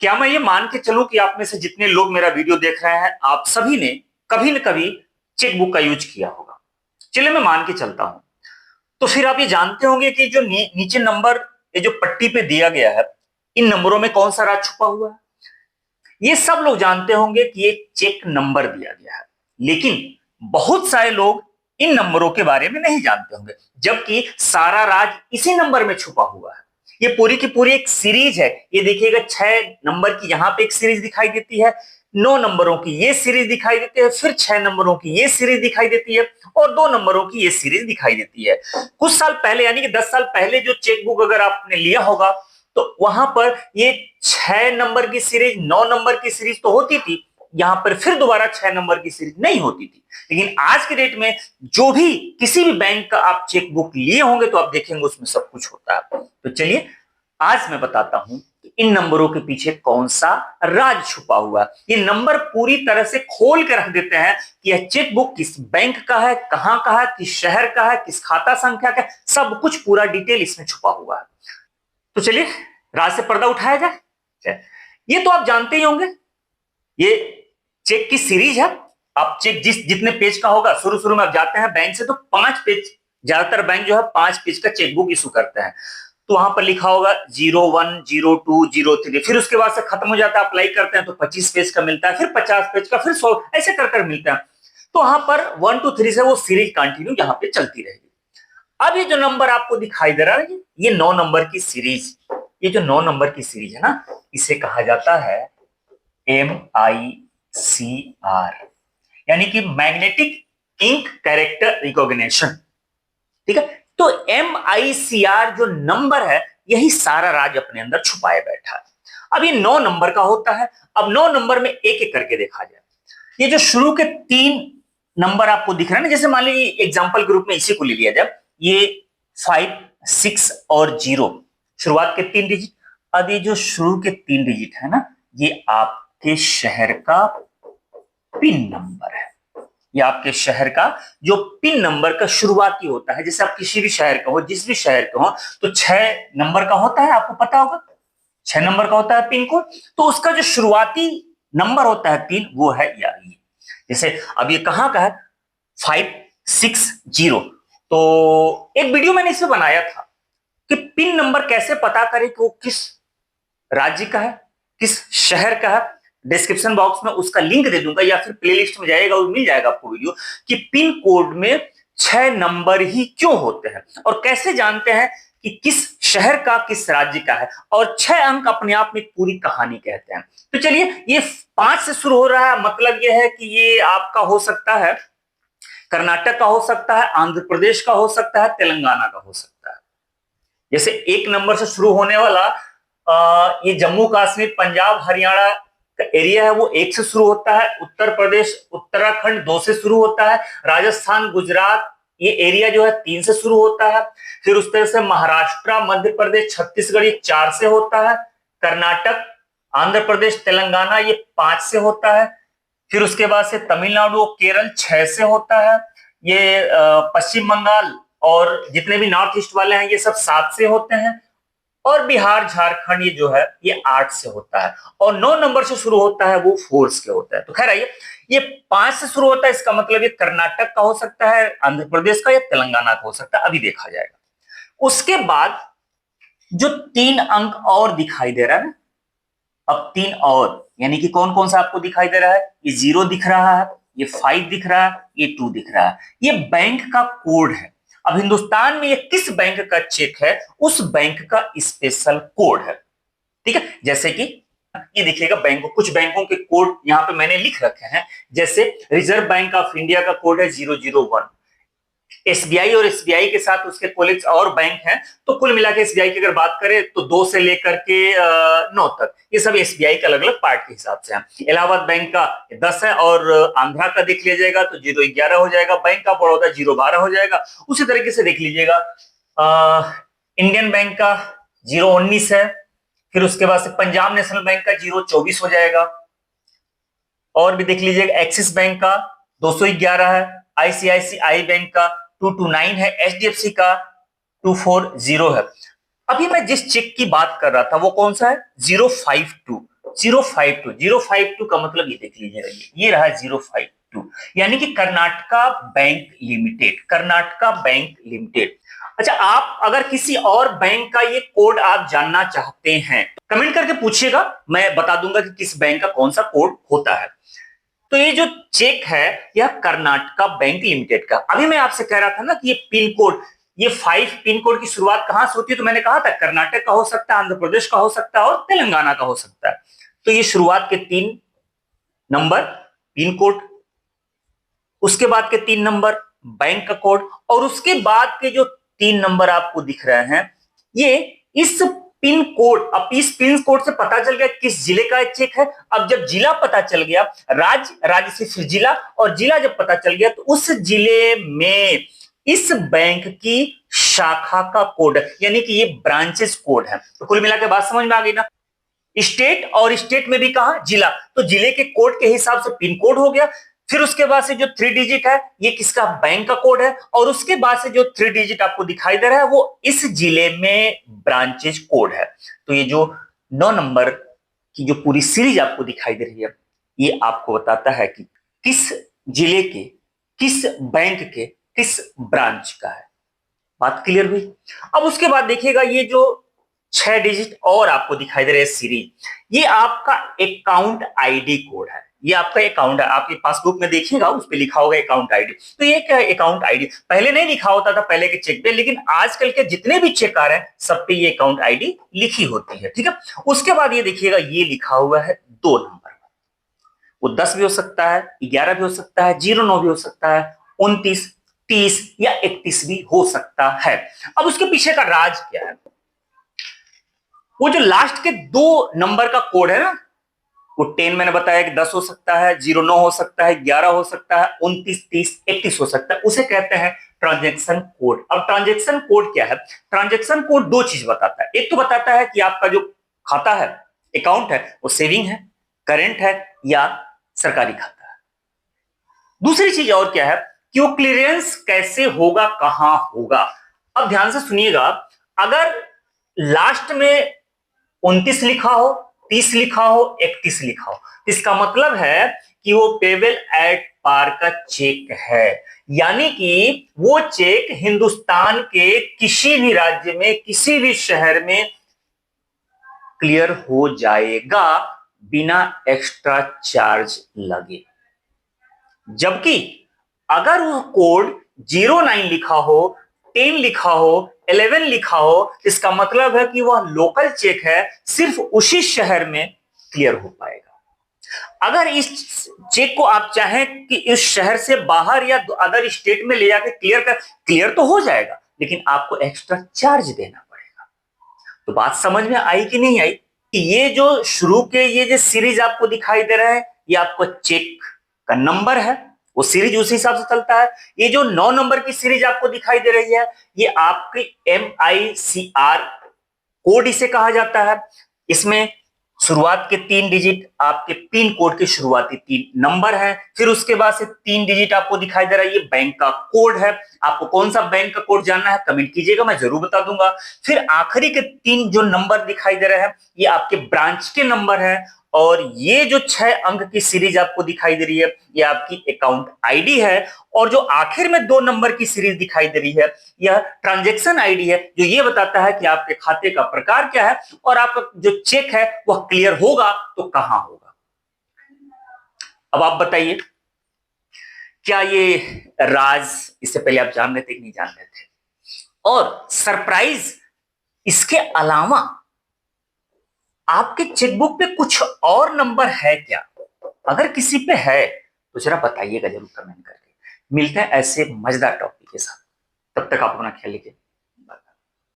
क्या मैं ये मान के चलूं कि आप में से जितने लोग मेरा वीडियो देख रहे हैं, आप सभी ने कभी न कभी चेकबुक का यूज किया होगा। चलिए मैं मान के चलता हूं। तो फिर आप ये जानते होंगे कि जो नीचे नंबर, ये जो पट्टी पे दिया गया है, इन नंबरों में कौन सा राज छुपा हुआ है। ये सब लोग जानते होंगे कि ये चेक नंबर दिया गया है, लेकिन बहुत सारे लोग इन नंबरों के बारे में नहीं जानते होंगे, जबकि सारा राज इसी नंबर में छुपा हुआ है। ये पूरी की पूरी एक सीरीज है। ये देखिएगा, 6 नंबर की यहां पे एक सीरीज दिखाई देती है, 9 नंबरों की ये सीरीज दिखाई देती है, फिर 6 नंबरों की ये सीरीज दिखाई देती है, और 2 नंबरों की ये सीरीज दिखाई देती है। कुछ साल पहले, यानी कि 10 साल पहले जो चेकबुक अगर आपने लिया होगा, तो वहां पर ये 6 नंबर की सीरीज, 9 नंबर की सीरीज तो होती थी, यहां पर फिर दोबारा 6 नंबर की सीरीज नहीं होती थी। लेकिन आज के डेट में जो भी किसी भी बैंक का आप चेकबुक लिए होंगे, तो आप देखेंगे उसमें सब कुछ होता है। तो चलिए आज मैं बताता हूं कि इन नंबरों के पीछे कौन सा राज छुपा हुआ है। ये नंबर पूरी तरह से खोल के रख देते हैं कि यह चेकबुक किस बैंक का है, कहां का है, किस शहर का है, किस खाता संख्या का है, सब कुछ पूरा डिटेल इसमें छुपा हुआ है। तो चलिए राज से पर्दा उठाया जाए। ये तो आप जानते ही होंगे, ये चेक की सीरीज है। आप चेक जितने पेज का होगा, शुरू शुरू में आप जाते हैं बैंक से तो 5 पेज, ज्यादातर बैंक जो है 5 पेज का चेकबुक इशू करते हैं। तो वहां पर लिखा होगा 01, 02, 03, फिर उसके बाद से खत्म हो जाता है, अप्लाई करते हैं तो 25 पेज का मिलता है, फिर 50 पेज का, फिर 100, ऐसे कर कर मिलता है। तो वहां पर 1 to 3 से वो सीरीज कंटिन्यू यहाँ पे चलती रहेगी। अब ये जो नंबर आपको दिखाई दे रहा है, ये 9 नंबर की सीरीज, ये जो 9 नंबर की सीरीज है ना, इसे कहा जाता है MICR, यानी कि मैग्नेटिक इंक कैरेक्टर रिकॉग्निशन। ठीक है, तो MICR जो नंबर है, यही सारा राज अपने अंदर छुपाए बैठा है। अब ये 9 नंबर का होता है। अब 9 नंबर में एक एक करके देखा जाए। ये जो शुरू के 3 नंबर आपको दिख रहा है ना, जैसे मान लीजिए एग्जाम्पल के रूप में इसी को ले लिया जाए, ये 5, 6 और 0 शुरुआत के 3 डिजिट। अब ये जो शुरू के 3 डिजिट है ना, ये आपके शहर का पिन नंबर है। ये आपके शहर का जो पिन नंबर का शुरुआती होता है। जैसे आप किसी भी शहर का हो, जिस भी शहर का हो, तो 6 नंबर का होता है, आपको पता होगा 6 नंबर का होता है पिन कोड। तो उसका जो शुरुआती नंबर होता है पिन, वो है ये। जैसे अब ये कहां का है, 560। तो एक वीडियो मैंने इसमें बनाया था कि पिन नंबर कैसे पता करें कि वो किस राज्य का है, किस शहर का है। डिस्क्रिप्शन बॉक्स में उसका लिंक दे दूंगा, या फिर प्लेलिस्ट में जाएगा, वो मिल जाएगा आपको वीडियो, कि पिन कोड में 6 नंबर ही क्यों होते हैं और कैसे जानते हैं कि किस शहर का, किस राज्य का है। और 6 अंक अपने आप में पूरी कहानी कहते हैं। तो चलिए, ये 5 से शुरू हो रहा है, मतलब यह है कि ये आपका हो सकता है कर्नाटक का, हो सकता है आंध्र प्रदेश का, हो सकता है तेलंगाना का, हो सकता है। जैसे 1 नंबर से शुरू होने वाला ये जम्मू कश्मीर, पंजाब, हरियाणा का एरिया है, वो 1 से शुरू होता है। उत्तर प्रदेश, उत्तराखंड 2 से शुरू होता है। राजस्थान, गुजरात, ये एरिया जो है 3 से शुरू होता है। फिर उस तरह से महाराष्ट्र, मध्य प्रदेश, छत्तीसगढ़, ये 4 से होता है। कर्नाटक, आंध्र प्रदेश, तेलंगाना, ये 5 से होता है। फिर उसके बाद से तमिलनाडु, केरल 6 से होता है। ये पश्चिम बंगाल और जितने भी नॉर्थ ईस्ट वाले हैं, ये सब 7 से होते हैं। और बिहार, झारखंड, ये जो है ये 8 से होता है। और 9 नंबर से शुरू होता है, वो 4 के होता है। तो खैर आइए, ये 5 से शुरू होता है, इसका मतलब ये कर्नाटक का हो सकता है, आंध्र प्रदेश का, या तेलंगाना का हो सकता है। अभी देखा जाएगा। उसके बाद जो 3 अंक और दिखाई दे रहा है ना, अब 3 और, यानी कि कौन कौन सा आपको दिखाई दे रहा है, ये 0 दिख रहा है, ये 5 दिख रहा है, ये 2 दिख रहा है। ये बैंक का कोड है। अब हिंदुस्तान में ये किस बैंक का चेक है, उस बैंक का स्पेशल कोड है। ठीक है, जैसे कि ये देखिएगा, बैंकों, कुछ बैंकों के कोड यहां पे मैंने लिख रखे हैं। जैसे रिजर्व बैंक ऑफ इंडिया का कोड है 001। एसबीआई और एसबीआई के साथ उसके कोलिग्स और बैंक हैं, तो कुल मिला के एसबीआई की अगर बात करें तो 2 से लेकर के 9 तक, ये सब एसबीआई के अलग अलग पार्ट के हिसाब से हैं। इलाहाबाद बैंक का 10 है, और आंध्रा का देख लीजिएगा तो 011 हो जाएगा। बैंक ऑफ बड़ौदा 012 हो जाएगा। उसी तरीके से देख लीजिएगा, इंडियन बैंक का 019 है। फिर उसके बाद से पंजाब नेशनल बैंक का 024 हो जाएगा। और भी देख लीजिएगा, एक्सिस बैंक का 211 है, आईसीआईसीआई बैंक का 229 है, एचडीएफसी का 240 है। अभी मैं जिस चेक की बात कर रहा था, वो कौन सा है, 052। 052, 052 का मतलब ये देख लीजिएगा, ये रहा 052, यानी कि Karnataka bank limited, Karnataka bank limited. अच्छा, आप अगर किसी और बैंक का ये कोड आप जानना चाहते हैं तो कमेंट करके पूछिएगा, मैं बता दूंगा कि किस बैंक का कौन सा कोड होता है। तो ये जो चेक है यह कर्नाटका बैंक लिमिटेड का। अभी मैं आपसे कह रहा था ना कि ये पिन कोड, ये 5 पिन कोड की शुरुआत कहां से होती है, तो मैंने कहा था कर्नाटक का हो सकता है, आंध्र प्रदेश का हो सकता है और तेलंगाना का हो सकता है। तो ये शुरुआत के 3 नंबर पिन कोड, उसके बाद के 3 नंबर बैंक का कोड, और उसके बाद के जो 3 नंबर आपको दिख रहे हैं ये इस पिन कोड। अब इस पिन कोड से पता चल गया किस जिले का चेक है। अब जब जिला पता चल गया, राज्य से फिर जिला, और जिला जब पता चल गया तो उस जिले में इस बैंक की शाखा का कोड, यानी कि ये ब्रांचेस कोड है। तो कुल मिला के बात समझ में आ गई ना। स्टेट, और स्टेट में भी कहा जिला, तो जिले के कोड के हिसाब से पिन कोड हो गया। फिर उसके बाद से जो 3 डिजिट है ये किसका, बैंक का कोड है, और उसके बाद से जो 3 डिजिट आपको दिखाई दे रहा है वो इस जिले में ब्रांचेज कोड है। तो ये जो 9 नंबर की जो पूरी सीरीज आपको दिखाई दे रही है ये आपको बताता है कि किस जिले के, किस बैंक के, किस ब्रांच का है। बात क्लियर हुई। अब उसके बाद देखिएगा ये जो 6 डिजिट और आपको दिखाई दे रहे हैं सीरीज, ये आपका अकाउंट आईडी कोड है। ये आपका अकाउंट है, आपके पासबुक में देखिएगा उस पे लिखा होगा अकाउंट आईडी। तो ये क्या है, अकाउंट आईडी पहले नहीं लिखा होता था पहले के चेक पे, लेकिन आजकल के जितने भी चेक आ रहे हैं सब पे ये अकाउंट आईडी लिखी होती है, ठीक है। उसके बाद ये देखिएगा ये लिखा हुआ है 2 नंबर, वो 10 भी हो सकता है, 11 भी हो सकता है, 09 भी हो सकता है, 29, 30 या 31 भी हो सकता है। अब उसके पीछे का राज क्या है, वो जो लास्ट के 2 नंबर का कोड है ना, वो 10 मैंने बताया कि 10 हो सकता है, 09 हो सकता है, 11 हो सकता है, 29, 30, 31 हो सकता है, उसे कहते हैं ट्रांजैक्शन कोड। अब ट्रांजैक्शन कोड क्या है, ट्रांजैक्शन कोड 2 चीज बताता है। एक तो बताता है कि आपका जो खाता है, अकाउंट है, वो सेविंग है, करेंट है या सरकारी खाता है। दूसरी चीज और क्या है कि वो क्लियरेंस कैसे होगा, कहां होगा। अब ध्यान से सुनिएगा, अगर लास्ट में 29 लिखा हो, 30 लिखा हो, 31 लिखा हो, इसका मतलब है कि वो पेबल एट पार का चेक है, यानी कि वो चेक हिंदुस्तान के किसी भी राज्य में, किसी भी शहर में क्लियर हो जाएगा बिना एक्स्ट्रा चार्ज लगे। जबकि अगर वो कोड 09 लिखा हो, 10 लिखा हो, 11 लिखा हो, इसका मतलब है कि वह लोकल चेक है, सिर्फ उसी शहर में क्लियर हो पाएगा। अगर इस चेक को आप चाहें कि इस शहर से बाहर या अदर स्टेट में ले जाकर क्लियर तो हो जाएगा, लेकिन आपको एक्स्ट्रा चार्ज देना पड़ेगा। तो बात समझ में आई कि नहीं आई कि ये जो शुरू के ये जो सीरीज आपको दिखाई दे रहा है ये आपको चेक का नंबर है, वो सीरीज उसी हिसाब से चलता है। ये जो 9 नंबर की सीरीज आपको दिखाई दे रही है ये आपकी MICR कोड इसे कहा जाता है। इसमें शुरुआत के 3 डिजिट आपके पिन कोड के शुरुआती 3 नंबर हैं। फिर उसके बाद से 3 डिजिट आपको दिखाई दे रहा है ये बैंक का कोड है। आपको कौन सा बैंक का कोड जानना है कमेंट कीजिएगा, मैं जरूर बता दूंगा। फिर आखिरी के 3 जो नंबर दिखाई दे रहे हैं ये आपके ब्रांच के नंबर है, और ये जो 6 अंक की सीरीज आपको दिखाई दे रही है ये आपकी अकाउंट आईडी है, और जो आखिर में 2 नंबर की सीरीज दिखाई दे रही है यह ट्रांजैक्शन आईडी है, जो ये बताता है कि आपके खाते का प्रकार क्या है और आपका जो चेक है वह क्लियर होगा तो कहां होगा। अब आप बताइए, क्या ये राज इससे पहले आप जान रहे थे कि नहीं जान रहे थे? और सरप्राइज, इसके अलावा आपके चेकबुक पे कुछ और नंबर है क्या? अगर किसी पे है तो जरा बताइएगा जरूर कमेंट करके। मिलते हैं ऐसे मजेदार टॉपिक के साथ, तब तक आप अपना ख्याल रखिए।